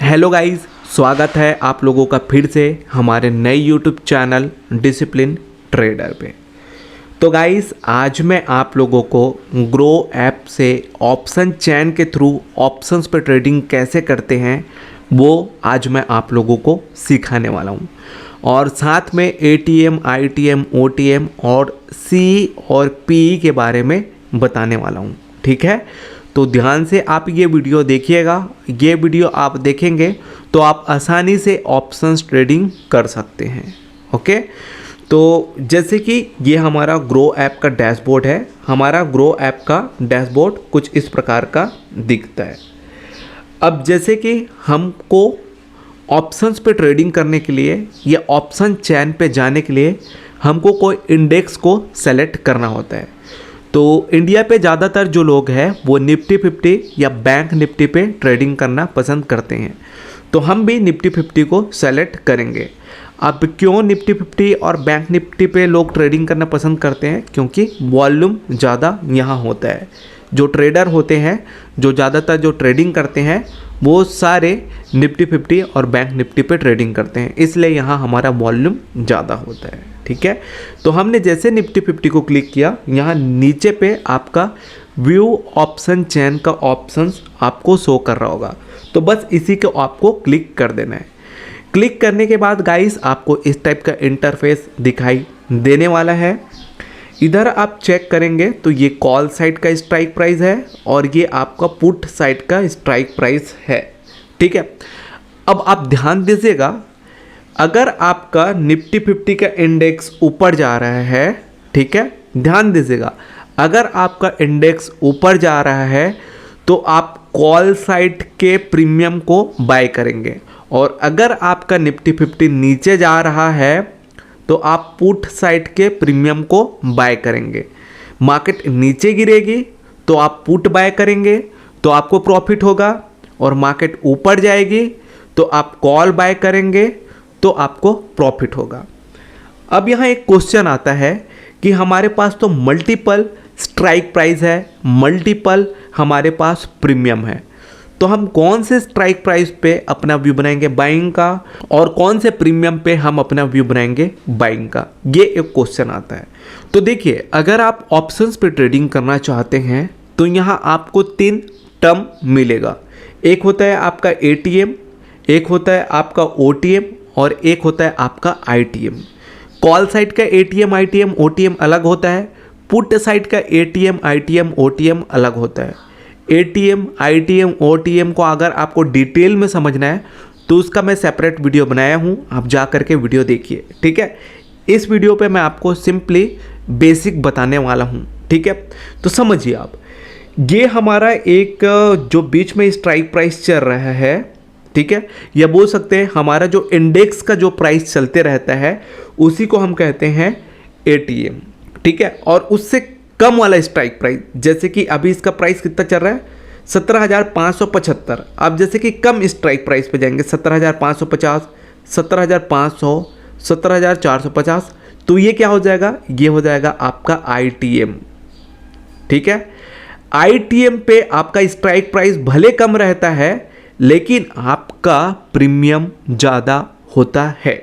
Hello guys, स्वागत है आप लोगों का फिर से हमारे नए यूट्यूब चैनल डिसिप्लिन ट्रेडर पे। तो गाइस, आज मैं आप लोगों को ग्रो ऐप से ऑप्शन चैन के थ्रू ऑप्शंस पे ट्रेडिंग कैसे करते हैं वो आज मैं आप लोगों को सिखाने वाला हूँ। और साथ में एटीएम, आईटीएम, ओटीएम और सी और पी के बारे में बताने वाला हूँ। ठीक है, तो ध्यान से आप ये वीडियो देखिएगा। ये वीडियो आप देखेंगे तो आप आसानी से ऑप्शंस ट्रेडिंग कर सकते हैं। ओके, तो जैसे कि ये हमारा ग्रो ऐप का डैशबोर्ड है। हमारा ग्रो ऐप का डैशबोर्ड कुछ इस प्रकार का दिखता है। अब जैसे कि हमको ऑप्शंस पे ट्रेडिंग करने के लिए या ऑप्शन चैन पे जाने के लिए हमको कोई इंडेक्स को सेलेक्ट करना होता है। तो इंडिया पे ज़्यादातर जो लोग हैं वो निफ्टी 50 या बैंक निफ्टी पे ट्रेडिंग करना पसंद करते हैं। तो हम भी निफ्टी 50 को सेलेक्ट करेंगे। अब क्यों निफ्टी 50 और बैंक निफ्टी पे लोग ट्रेडिंग करना पसंद करते हैं? क्योंकि वॉल्यूम ज़्यादा यहाँ होता है। जो ट्रेडर होते हैं, जो ज़्यादातर जो ट्रेडिंग करते हैं वो सारे निफ्टी 50 और बैंक निफ्टी पे ट्रेडिंग करते हैं, इसलिए यहाँ हमारा वॉल्यूम ज़्यादा होता है। ठीक है, तो हमने जैसे निफ्टी 50 को क्लिक किया, यहाँ नीचे पे आपका व्यू ऑप्शन चैन का ऑप्शंस आपको शो कर रहा होगा। तो बस इसी को आपको क्लिक कर देना है। क्लिक करने के बाद गाइस आपको इस टाइप का इंटरफेस दिखाई देने वाला है। इधर आप चेक करेंगे तो ये कॉल साइड का स्ट्राइक प्राइस है और ये आपका पुट साइड का स्ट्राइक प्राइस है। ठीक है, अब आप ध्यान दीजिएगा, अगर आपका निफ्टी 50 का इंडेक्स ऊपर जा रहा है, ठीक है, ध्यान दीजिएगा, अगर आपका इंडेक्स ऊपर जा रहा है तो आप कॉल साइड के प्रीमियम को बाय करेंगे, और अगर आपका निफ्टी 50 नीचे जा रहा है तो आप पुट साइड के प्रीमियम को बाय करेंगे। मार्केट नीचे गिरेगी तो आप पुट बाय करेंगे तो आपको प्रॉफिट होगा, और मार्केट ऊपर जाएगी तो आप कॉल बाय करेंगे तो आपको प्रॉफिट होगा। अब यहाँ एक क्वेश्चन आता है कि हमारे पास तो मल्टीपल स्ट्राइक प्राइस है, मल्टीपल हमारे पास प्रीमियम है, तो हम कौन से स्ट्राइक प्राइस पे अपना व्यू बनाएंगे बाइंग का, और कौन से प्रीमियम पे हम अपना व्यू बनाएंगे बाइंग का, ये एक क्वेश्चन आता है। तो देखिए, अगर आप ऑप्शंस पे ट्रेडिंग करना चाहते हैं तो यहाँ आपको 3 टर्म मिलेगा। एक होता है आपका एटीएम, एक होता है आपका ओटीएम और एक होता है आपका आईटीएम। कॉल साइड का एटीएम, आईटीएम, ओटीएम अलग होता है। पुट साइड का एटीएम, आईटीएम, ओटीएम अलग होता है। एटीएम, आईटीएम, ओटीएम को अगर आपको डिटेल में समझना है तो उसका मैं सेपरेट वीडियो बनाया हूँ, आप जा करके वीडियो देखिए। ठीक है, इस वीडियो पे मैं आपको सिंपली बेसिक बताने वाला हूँ। ठीक है, तो समझिए आप, ये हमारा एक जो बीच में स्ट्राइक प्राइस चल रहा है, ठीक है, या बोल सकते हैं हमारा जो इंडेक्स का जो प्राइस चलते रहता है उसी को हम कहते हैं एटीएम। ठीक है, और उससे कम वाला स्ट्राइक प्राइस, जैसे कि अभी इसका प्राइस कितना चल रहा है 17,575। आप जैसे कि कम स्ट्राइक प्राइस पे जाएंगे 17,550, 17,500, 17,450, तो ये क्या हो जाएगा, ये हो जाएगा आपका आईटीएम। ठीक है, आईटीएम पे आपका स्ट्राइक प्राइस भले कम रहता है लेकिन आपका प्रीमियम ज़्यादा होता है।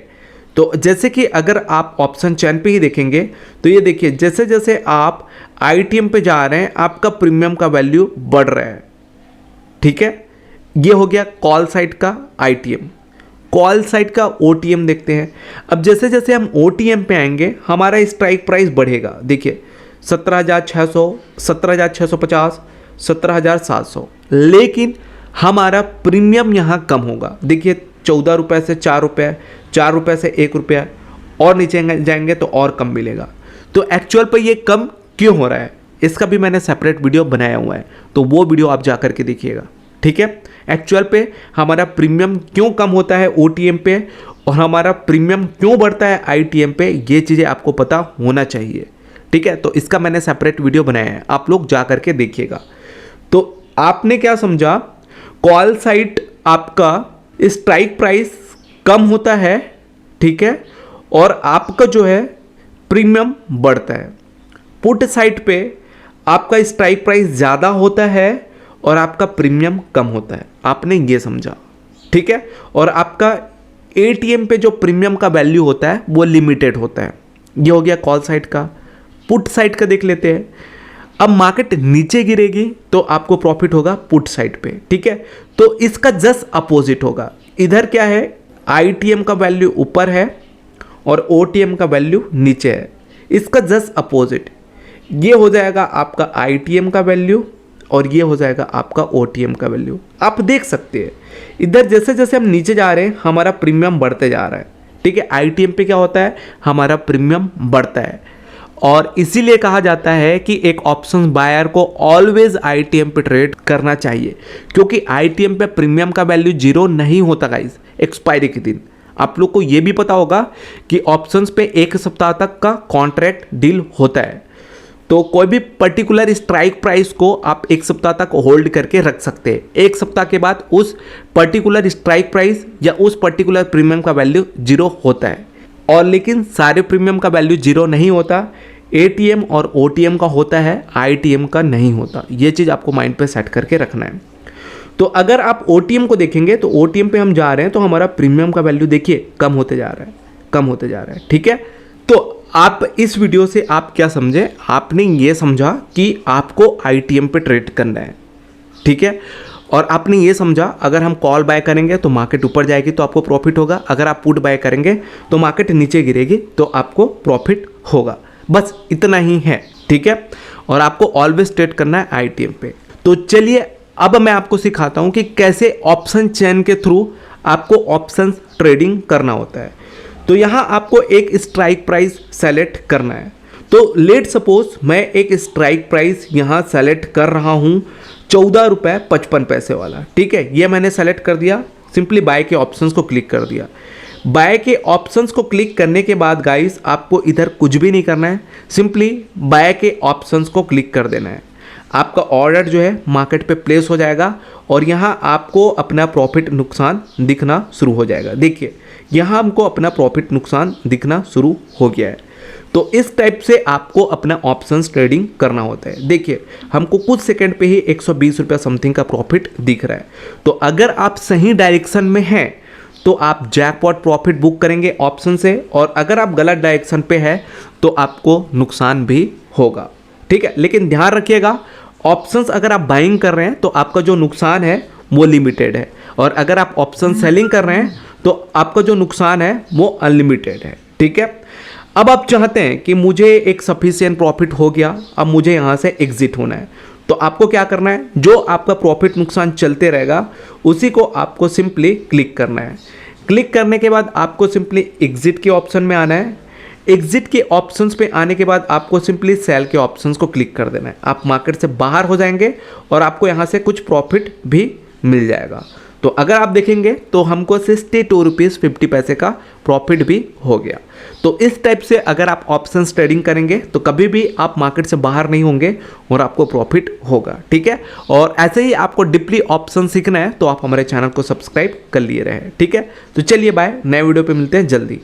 तो जैसे कि अगर आप ऑप्शन चैन पे ही देखेंगे तो ये देखिए, जैसे जैसे आप आईटीएम पे जा रहे हैं आपका प्रीमियम का वैल्यू बढ़ रहा है। ठीक है, ये हो गया कॉल साइड का आईटीएम। कॉल साइड का ओटीएम देखते हैं। अब जैसे जैसे हम ओटीएम पे आएंगे हमारा स्ट्राइक प्राइस बढ़ेगा। देखिए 17,600, 17,650, 17,700, लेकिन हमारा प्रीमियम यहाँ कम होगा। देखिए 14 रुपये से 4 रुपये, 4 रुपये से 1 रुपया, और नीचे जाएंगे तो और कम मिलेगा। तो एक्चुअल पर ये कम क्यों हो रहा है इसका भी मैंने सेपरेट वीडियो बनाया हुआ है, तो वो वीडियो आप जा करके देखिएगा। ठीक है, एक्चुअल पे हमारा प्रीमियम क्यों कम होता है ओटीएम पे और हमारा प्रीमियम क्यों बढ़ता है आईटीएम पे, ये चीज़ें आपको पता होना चाहिए। ठीक है, तो इसका मैंने सेपरेट वीडियो बनाया है, आप लोग जा करके देखिएगा। तो आपने क्या समझा, कॉल साइड आपका स्ट्राइक प्राइस कम होता है, ठीक है, और आपका जो है प्रीमियम बढ़ता है। पुट साइड पे आपका स्ट्राइक प्राइस ज़्यादा होता है और आपका प्रीमियम कम होता है। आपने ये समझा। ठीक है। और आपका एटीएम पे जो प्रीमियम का वैल्यू होता है वो लिमिटेड होता है। ये हो गया कॉल साइड का। पुट साइड का देख लेते हैं। अब मार्केट नीचे गिरेगी तो आपको प्रॉफिट होगा पुट साइड पे, ठीक है। तो इसका जस्ट अपोजिट होगा। इधर क्या है, आईटीएम का वैल्यू ऊपर है और ओटीएम का वैल्यू नीचे है। इसका जस्ट अपोजिट ये हो जाएगा आपका आईटीएम का वैल्यू और ये हो जाएगा आपका ओटीएम का वैल्यू। आप देख सकते हैं इधर जैसे जैसे हम नीचे जा रहे हैं हमारा प्रीमियम बढ़ते जा रहा है, ठीक है। आईटीएम पे क्या होता है, हमारा प्रीमियम बढ़ता है और इसीलिए कहा जाता है कि एक ऑप्शन बायर को ऑलवेज आईटीएम पे ट्रेड करना चाहिए, क्योंकि आईटीएम पे प्रीमियम का वैल्यू 0 नहीं होता गाइस एक्सपायरी के दिन। आप लोग को ये भी पता होगा कि ऑप्शंस पे 1 सप्ताह तक का कॉन्ट्रैक्ट डील होता है, तो कोई भी पर्टिकुलर स्ट्राइक प्राइस को आप 1 सप्ताह तक होल्ड करके रख सकते हैं। 1 सप्ताह के बाद उस पर्टिकुलर स्ट्राइक प्राइस या उस पर्टिकुलर प्रीमियम का वैल्यू 0 होता है। और लेकिन सारे प्रीमियम का वैल्यू 0 नहीं होता, एटीएम और ओटीएम का होता है, आईटीएम का नहीं होता। ये चीज़ आपको माइंड पे सेट करके रखना है। तो अगर आप ओटीएम को देखेंगे तो ओटीएम पे हम जा रहे हैं तो हमारा प्रीमियम का वैल्यू देखिए कम होते जा रहा है, कम होते जा रहा है, ठीक है। तो आप इस वीडियो से आप क्या समझे, आपने ये समझा कि आपको आईटीएम पे ट्रेड करना है, ठीक है। और आपने ये समझा अगर हम कॉल बाय करेंगे तो मार्केट ऊपर जाएगी तो आपको प्रॉफिट होगा, अगर आप पुट बाय करेंगे तो मार्केट नीचे गिरेगी तो आपको प्रॉफिट होगा। बस इतना ही है, ठीक है। और आपको ऑलवेज ट्रेड करना है आईटीएम पे। तो चलिए अब मैं आपको सिखाता हूँ कि कैसे ऑप्शन चेन के थ्रू आपको ऑप्शन ट्रेडिंग करना होता है। तो यहाँ आपको एक स्ट्राइक प्राइस सेलेक्ट करना है। तो लेट सपोज मैं एक स्ट्राइक प्राइस यहाँ सेलेक्ट कर रहा हूँ 14.55 वाला, ठीक है। ये मैंने सेलेक्ट कर दिया, सिंपली बाय के ऑप्शंस को क्लिक कर दिया। बाय के ऑप्शंस को क्लिक करने के बाद गाइस आपको इधर कुछ भी नहीं करना है, सिंपली बाय के ऑप्शंस को क्लिक कर देना है। आपका ऑर्डर जो है मार्केट पे प्लेस हो जाएगा और यहाँ आपको अपना प्रॉफिट नुकसान दिखना शुरू हो जाएगा। देखिए यहाँ हमको अपना प्रॉफिट नुकसान दिखना शुरू हो गया है। तो इस टाइप से आपको अपना ऑप्शंस ट्रेडिंग करना होता है। देखिए हमको कुछ सेकंड पे ही 120 रुपया समथिंग का प्रॉफिट दिख रहा है। तो अगर आप सही डायरेक्शन में हैं तो आप जैकपॉट प्रॉफिट बुक करेंगे ऑप्शन से, और अगर आप गलत डायरेक्शन पे है तो आपको नुकसान भी होगा, ठीक है। लेकिन ध्यान रखिएगा ऑप्शंस अगर आप बाइंग कर रहे हैं तो आपका जो नुकसान है वो लिमिटेड है, और अगर आप ऑप्शन सेलिंग कर रहे हैं तो आपका जो नुकसान है वो अनलिमिटेड है, ठीक है। अब आप चाहते हैं कि मुझे एक सफिशिएंट प्रॉफिट हो गया, अब मुझे यहाँ से एग्जिट होना है, तो आपको क्या करना है, जो आपका प्रॉफिट नुकसान चलते रहेगा उसी को आपको सिंपली क्लिक करना है। क्लिक करने के बाद आपको सिंपली एग्जिट के ऑप्शन में आना है। एग्जिट के ऑप्शंस पे आने के बाद आपको सिंपली सेल के ऑप्शंस को क्लिक कर देना है। आप मार्केट से बाहर हो जाएंगे और आपको यहाँ से कुछ प्रॉफिट भी मिल जाएगा। तो अगर आप देखेंगे तो हमको 62 रुपीज़ 50 पैसे का प्रॉफिट भी हो गया। तो इस टाइप से अगर आप ऑप्शंस ट्रेडिंग करेंगे तो कभी भी आप मार्केट से बाहर नहीं होंगे और आपको प्रॉफिट होगा, ठीक है। और ऐसे ही आपको डीपली ऑप्शन सीखना है तो आप हमारे चैनल को सब्सक्राइब कर लिए रहे, ठीक है। तो चलिए बाय, नए वीडियो पे मिलते हैं जल्दी।